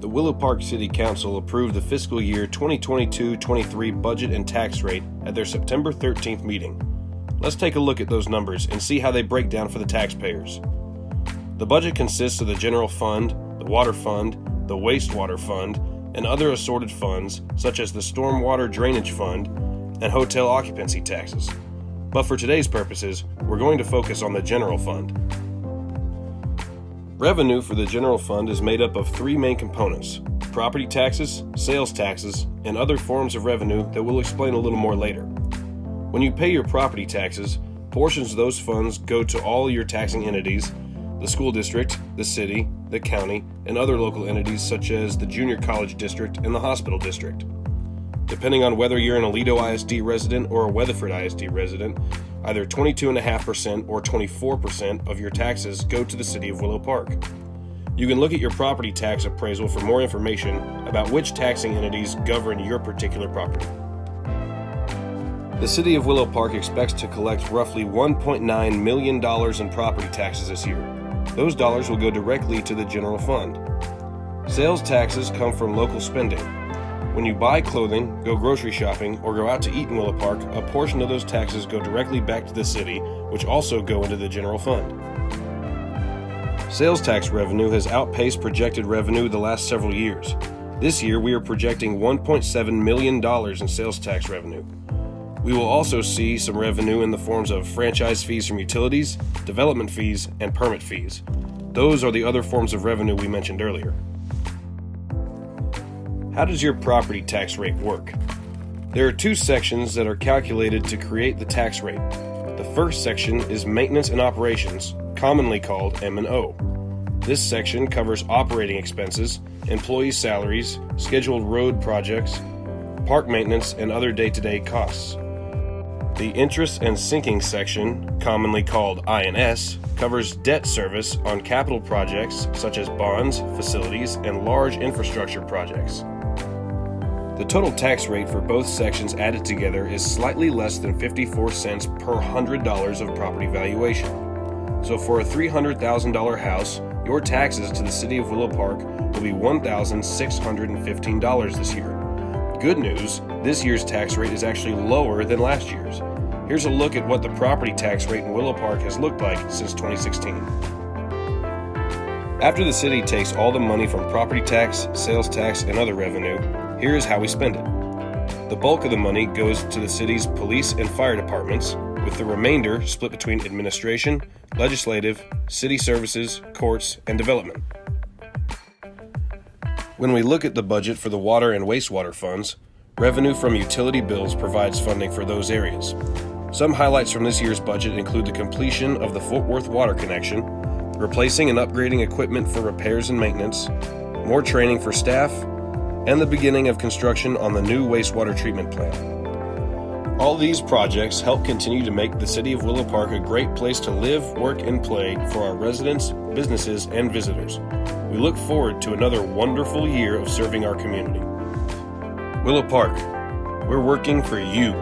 The Willow Park City Council approved the fiscal year 2022-23 budget and tax rate at their September 13th meeting. Let's take a look at those numbers and see how they break down for the taxpayers. The budget consists of the general fund, the water fund, the wastewater fund, and other assorted funds such as the stormwater drainage fund and hotel occupancy taxes. But for today's purposes, we're going to focus on the general fund. Revenue for the general fund is made up of three main components: property taxes, sales taxes, and other forms of revenue that we'll explain a little more later. When you pay your property taxes, portions of those funds go to all your taxing entities: the school district, the city, the county, and other local entities such as the junior college district and the hospital district. Depending on whether you're an Aledo ISD resident or a Weatherford ISD resident, either 22.5% or 24% of your taxes go to the City of Willow Park. You can look at your property tax appraisal for more information about which taxing entities govern your particular property. The City of Willow Park expects to collect roughly $1.9 million in property taxes this year. Those dollars will go directly to the general fund. Sales taxes come from local spending. When you buy clothing, go grocery shopping, or go out to eat in Willow Park, a portion of those taxes go directly back to the city, which also go into the general fund. Sales tax revenue has outpaced projected revenue the last several years. This year, we are projecting $1.7 million in sales tax revenue. We will also see some revenue in the forms of franchise fees from utilities, development fees, and permit fees. Those are the other forms of revenue we mentioned earlier. How does your property tax rate work? There are two sections that are calculated to create the tax rate. The first section is maintenance and operations, commonly called M&O. This section covers operating expenses, employee salaries, scheduled road projects, park maintenance, and other day-to-day costs. The interest and sinking section, commonly called I&S, covers debt service on capital projects such as bonds, facilities, and large infrastructure projects. The total tax rate for both sections added together is slightly less than 54 cents per $100 of property valuation. So for a $300,000 house, your taxes to the City of Willow Park will be $1,615 this year. Good news, this year's tax rate is actually lower than last year's. Here's a look at what the property tax rate in Willow Park has looked like since 2016. After the city takes all the money from property tax, sales tax, and other revenue, here is how we spend it. The bulk of the money goes to the city's police and fire departments, with the remainder split between administration, legislative, city services, courts, and development. When we look at the budget for the water and wastewater funds, revenue from utility bills provides funding for those areas. Some highlights from this year's budget include the completion of the Fort Worth water connection, replacing and upgrading equipment for repairs and maintenance, more training for staff, and the beginning of construction on the new wastewater treatment plant. All these projects help continue to make the City of Willow Park a great place to live, work, and play for our residents, businesses, and visitors. We look forward to another wonderful year of serving our community. Willow Park, we're working for you.